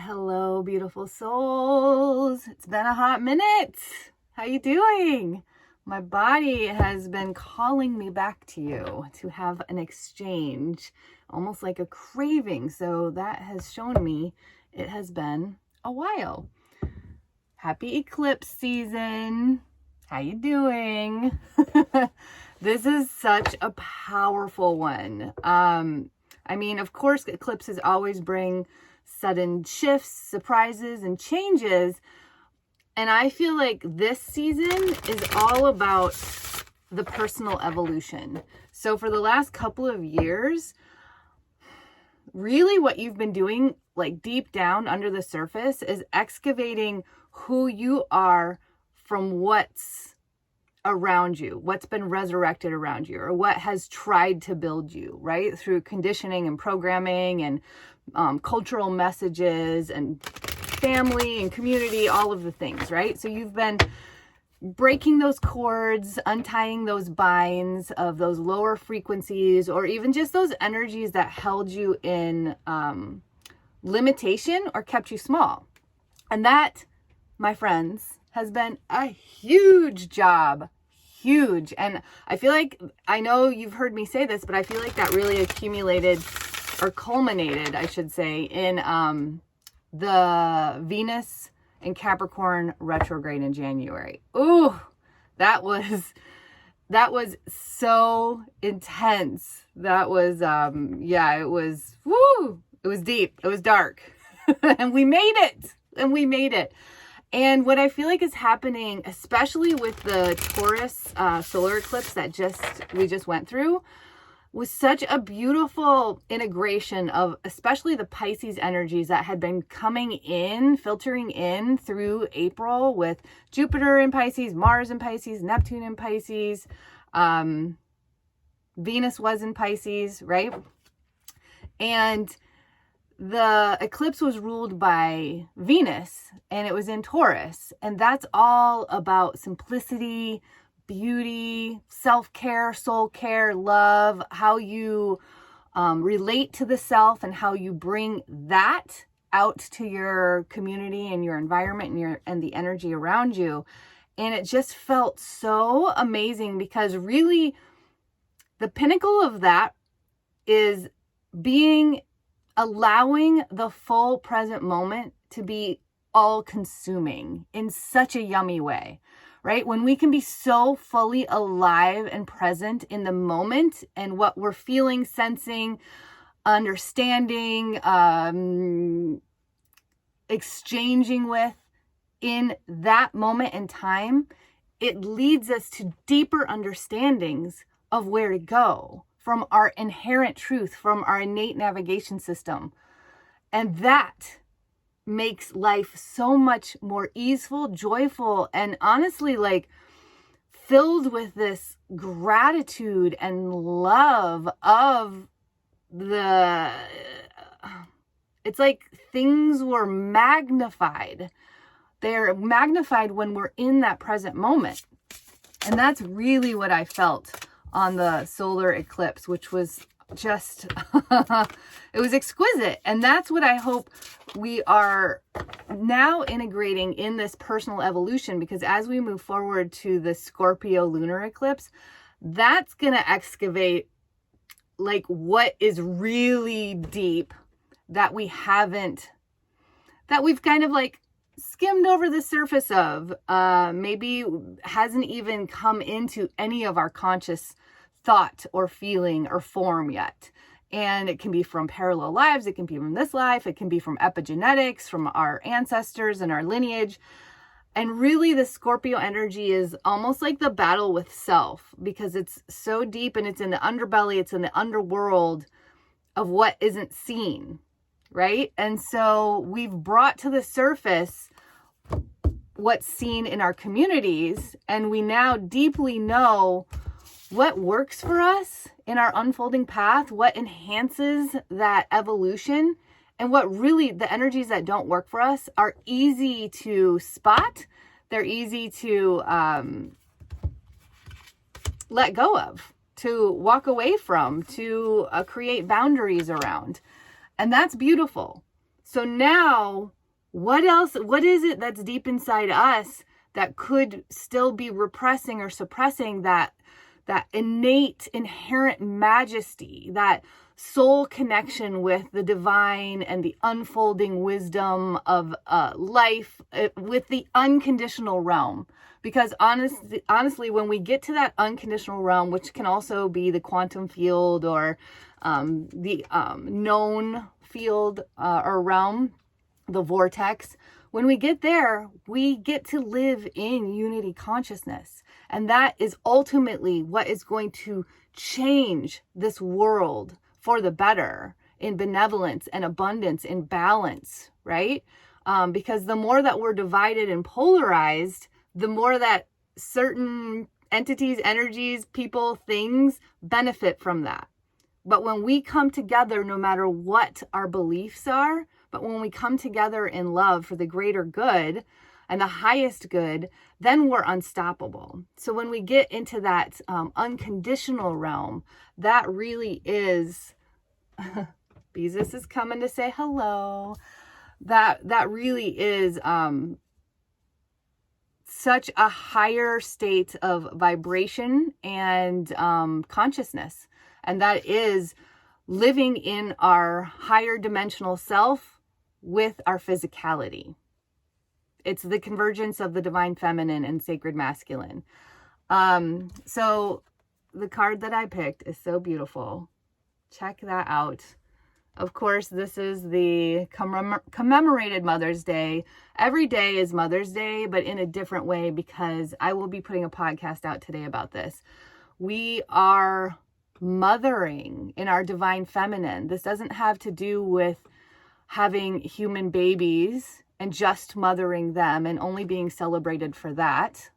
Hello, beautiful souls. It's been a hot minute. How you doing? My body has been calling me back to you to have an exchange, almost like a craving. So that has shown me it has been a while. Happy eclipse season. How you doing? This is such a powerful one. I mean, of course, eclipses always bring sudden shifts, surprises, and changes. And I feel like this season is all about the personal evolution. So for the last couple of years, really what you've been doing, like deep down under the surface, is excavating who you are from what's around you, what's been resurrected around you, or what has tried to build you, right? Through conditioning and programming and cultural messages and family and community, all of the things, right? So you've been breaking those cords, untying those binds of those lower frequencies, or even just those energies that held you in limitation or kept you small. And that, my friends, has been a huge job. Huge. And I feel like, I know you've heard me say this, but I feel like that really accumulated or culminated, I should say, in the Venus and Capricorn retrograde in January. Ooh, that was so intense. That was, it was deep. It was dark. And we made it. And what I feel like is happening, especially with the Taurus solar eclipse that we just went through, was such a beautiful integration of especially the Pisces energies that had been coming in, filtering in through April with Jupiter in Pisces, Mars in Pisces, Neptune in Pisces, Venus was in Pisces, right? And the eclipse was ruled by Venus and it was in Taurus. And that's all about simplicity, beauty, self-care, soul care, love, how you relate to the self and how you bring that out to your community and your environment and the energy around you. And it just felt so amazing because really the pinnacle of that is allowing the full present moment to be all consuming in such a yummy way, right? When we can be so fully alive and present in the moment and what we're feeling, sensing, understanding, exchanging with in that moment in time, it leads us to deeper understandings of where to go from our inherent truth, from our innate navigation system. And that makes life so much more easeful, joyful, and honestly, like filled with this gratitude and love of it's like things were magnified. They're magnified when we're in that present moment. And that's really what I felt on the solar eclipse, which was just, it was exquisite. And that's what I hope we are now integrating in this personal evolution, because as we move forward to the Scorpio lunar eclipse, that's going to excavate like what is really deep that we've kind of like skimmed over the surface of, maybe hasn't even come into any of our conscious thought or feeling or form yet. And it can be from parallel lives. It can be from this life. It can be from epigenetics, from our ancestors and our lineage. And really the Scorpio energy is almost like the battle with self, because it's so deep and it's in the underbelly. It's in the underworld of what isn't seen, right? And so we've brought to the surface what's seen in our communities, and we now deeply know what works for us in our unfolding path, what enhances that evolution, and what really the energies that don't work for us are easy to spot. They're easy to let go of, to walk away from, to create boundaries around. And that's beautiful. So now, what else? What is it that's deep inside us that could still be repressing or suppressing that innate, inherent majesty, that soul connection with the divine and the unfolding wisdom of life, with the unconditional realm? Because honestly, when we get to that unconditional realm, which can also be the quantum field or the known field or realm, the vortex, when we get there, we get to live in unity consciousness. And that is ultimately what is going to change this world for the better, in benevolence and abundance, in balance, right? Because the more that we're divided and polarized, the more that certain entities, energies, people, things benefit from that. But when we come together, no matter what our beliefs are, but when we come together in love for the greater good and the highest good, then we're unstoppable. So when we get into that unconditional realm, that really is, Jesus is coming to say hello. That really is such a higher state of vibration and consciousness. And that is living in our higher dimensional self with our physicality. It's the convergence of the divine feminine and sacred masculine. So the card that I picked is so beautiful. Check that out. Of course, this is the commemorated Mother's Day. Every day is Mother's Day, but in a different way, because I will be putting a podcast out today about this. We are mothering in our divine feminine. This doesn't have to do with having human babies and just mothering them and only being celebrated for that.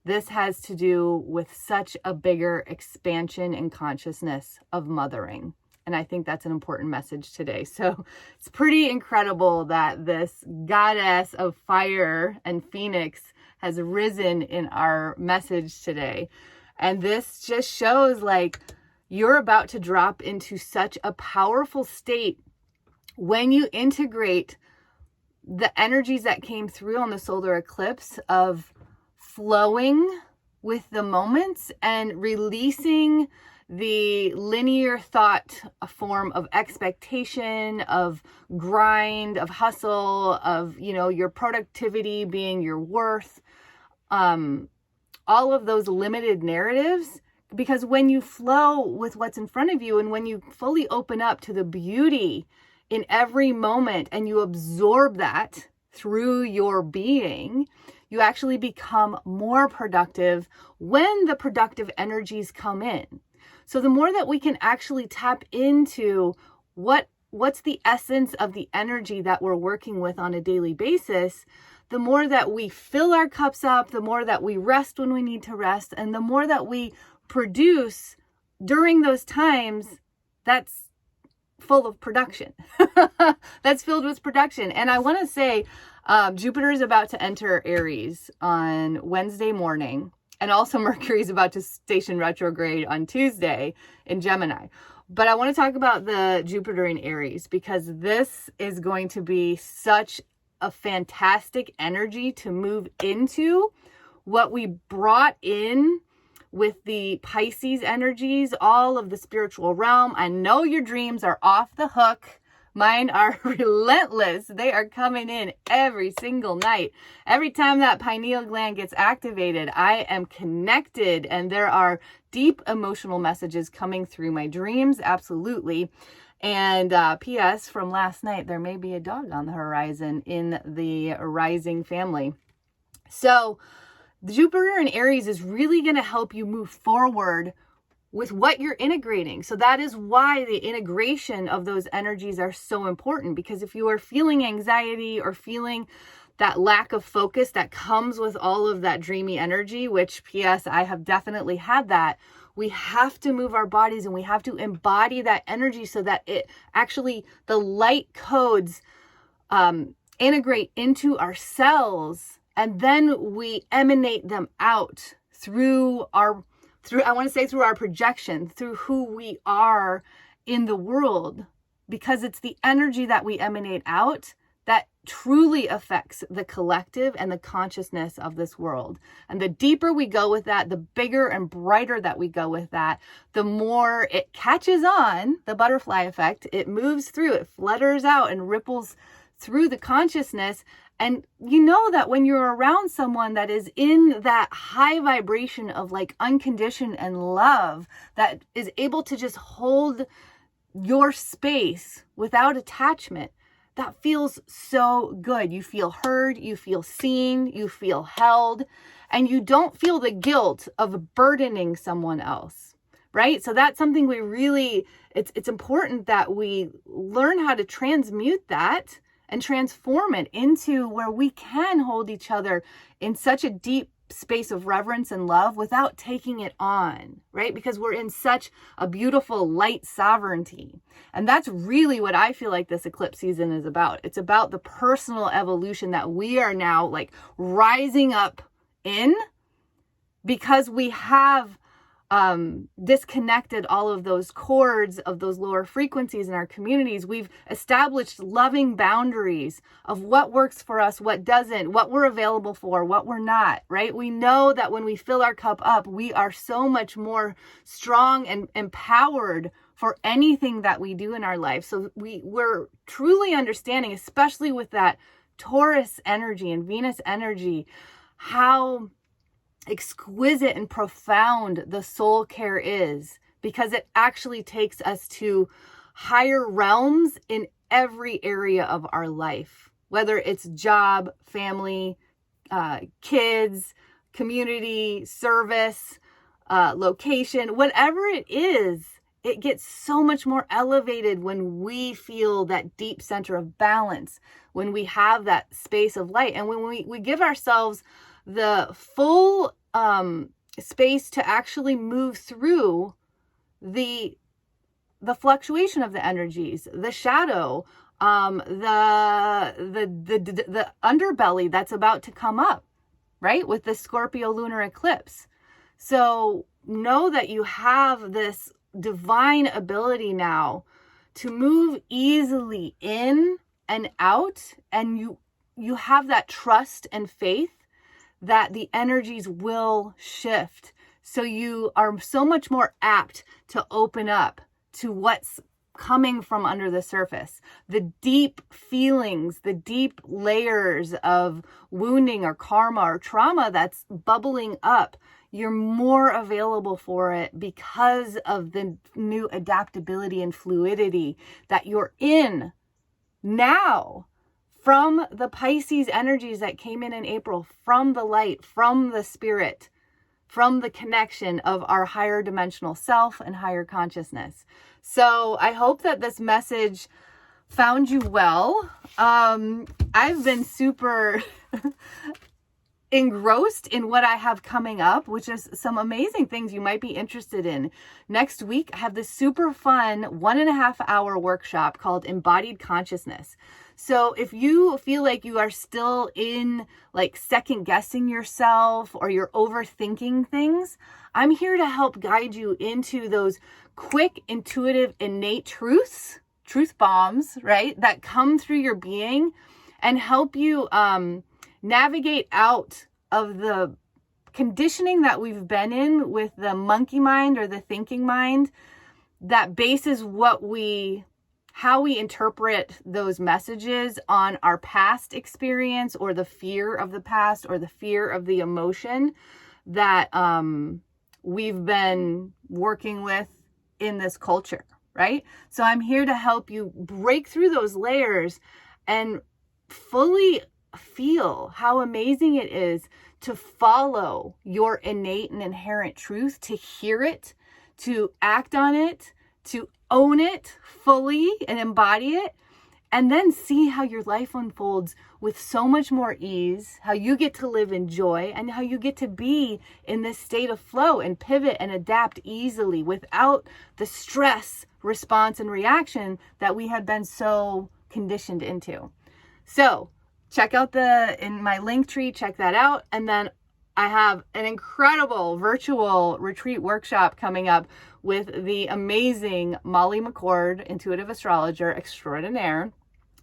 This has to do with such a bigger expansion in consciousness of mothering. And I think that's an important message today. So it's pretty incredible that this goddess of fire and phoenix has risen in our message today. And this just shows like you're about to drop into such a powerful state when you integrate the energies that came through on the solar eclipse of flowing with the moments and releasing the linear thought form of expectation, of grind, of hustle, of, your productivity being your worth, all of those limited narratives. Because when you flow with what's in front of you and when you fully open up to the beauty in every moment and you absorb that through your being, you actually become more productive when the productive energies come in. So the more that we can actually tap into what's the essence of the energy that we're working with on a daily basis, the more that we fill our cups up, the more that we rest when we need to rest, and the more that we produce during those times, that's full of production. That's filled with production. And I want to say Jupiter is about to enter Aries on Wednesday morning. And also Mercury is about to station retrograde on Tuesday in Gemini. But I want to talk about the Jupiter in Aries because this is going to be such a fantastic energy to move into. What we brought in with the Pisces energies, all of the spiritual realm. I know your dreams are off the hook. Mine are relentless. They are coming in every single night. Every time that pineal gland gets activated, I am connected, and there are deep emotional messages coming through my dreams, absolutely. And P.S. from last night, there may be a dog on the horizon in the rising family. So the Jupiter in Aries is really going to help you move forward with what you're integrating. So that is why the integration of those energies are so important, because if you are feeling anxiety or feeling that lack of focus that comes with all of that dreamy energy, which P.S. I have definitely had that, we have to move our bodies and we have to embody that energy so that it actually, the light codes integrate into our cells, and then we emanate them out through our projection, through who we are in the world. because it's the energy that we emanate out that truly affects the collective and the consciousness of this world. And the deeper we go with that, the bigger and brighter that we go with that, the more it catches on, the butterfly effect, it moves through, it flutters out and ripples through the consciousness. And you know that when you're around someone that is in that high vibration of like unconditioned and love, that is able to just hold your space without attachment, that feels so good. You feel heard, you feel seen, you feel held, and you don't feel the guilt of burdening someone else, right? So that's something we really, it's important that we learn how to transmute that and transform it into where we can hold each other in such a deep space of reverence and love without taking it on, right? Because we're in such a beautiful light sovereignty. And that's really what I feel like this eclipse season is about. It's about the personal evolution that we are now like rising up in, because we have disconnected all of those cords of those lower frequencies in our communities. We've established loving boundaries of what works for us, what doesn't, what we're available for, what we're not, right? We know that when we fill our cup up, we are so much more strong and empowered for anything that we do in our life. So we're truly understanding, especially with that Taurus energy and Venus energy, how exquisite and profound the soul care is, because it actually takes us to higher realms in every area of our life, whether it's job, family, kids, community, service, location, whatever it is. It gets so much more elevated when we feel that deep center of balance, when we have that space of light, and when we give ourselves the full space to actually move through the fluctuation of the energies, the shadow, the underbelly that's about to come up, right? With the Scorpio lunar eclipse. So know that you have this divine ability now to move easily in and out, and you have that trust and faith that the energies will shift. So you are so much more apt to open up to what's coming from under the surface. The deep feelings, the deep layers of wounding or karma or trauma that's bubbling up, you're more available for it because of the new adaptability and fluidity that you're in now, from the Pisces energies that came in April, from the light, from the spirit, from the connection of our higher dimensional self and higher consciousness. So I hope that this message found you well. I've been super engrossed in what I have coming up, which is some amazing things you might be interested in. Next week, I have this super fun 1.5 hour workshop called Embodied Consciousness. So if you feel like you are still in like second guessing yourself, or you're overthinking things, I'm here to help guide you into those quick, intuitive, innate truth bombs, right? That come through your being and help you navigate out of the conditioning that we've been in with the monkey mind or the thinking mind that bases how we interpret those messages on our past experience, or the fear of the past, or the fear of the emotion that we've been working with in this culture, right? So I'm here to help you break through those layers and fully feel how amazing it is to follow your innate and inherent truth, to hear it, to act on it, to own it fully and embody it, and then see how your life unfolds with so much more ease, how you get to live in joy, and how you get to be in this state of flow and pivot and adapt easily without the stress, response, and reaction that we had been so conditioned into. So check out in my link tree, check that out. And then I have an incredible virtual retreat workshop coming up with the amazing Molly McCord, intuitive astrologer extraordinaire.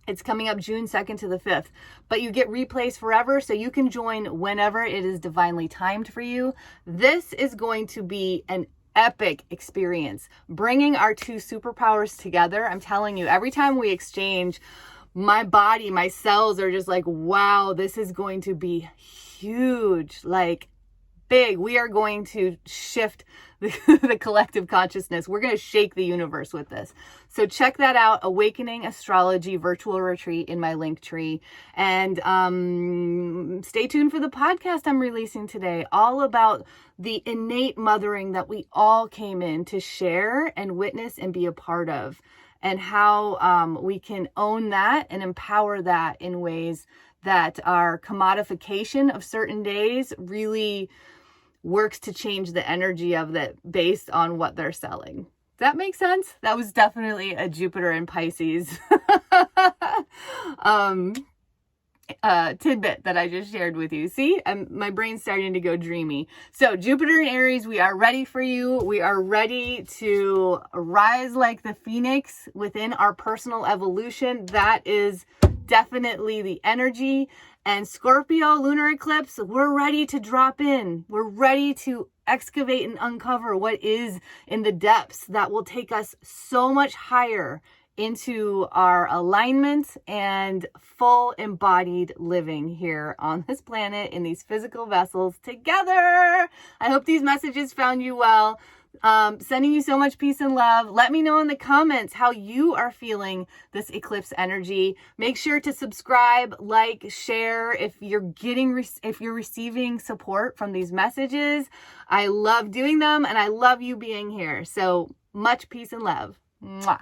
It's coming up June 2nd to the 5th, but you get replays forever, so you can join whenever it is divinely timed for you. This is going to be an epic experience, bringing our two superpowers together. I'm telling you, every time we exchange, my body, my cells are just like, wow, this is going to be huge, like big. We are going to shift the collective consciousness. We're going to shake the universe with this. So check that out, Awakening Astrology Virtual Retreat in my link tree. And stay tuned for the podcast I'm releasing today, all about the innate mothering that we all came in to share and witness and be a part of, and how we can own that and empower that in ways that our commodification of certain days really works to change the energy of that based on what they're selling. Does that make sense? That was definitely a Jupiter and Pisces tidbit that I just shared with you. See, my brain's starting to go dreamy. So Jupiter and Aries, we are ready for you. We are ready to rise like the phoenix within our personal evolution. That is definitely the energy. And Scorpio lunar eclipse, we're ready to drop in. We're ready to excavate and uncover what is in the depths that will take us so much higher into our alignment and full embodied living here on this planet in these physical vessels together. I hope these messages found you well. Sending you so much peace and love. Let me know in the comments how you are feeling this eclipse energy. Make sure to subscribe, like, share if you're receiving support from these messages. I love doing them and I love you being here. So much peace and love. Mwah.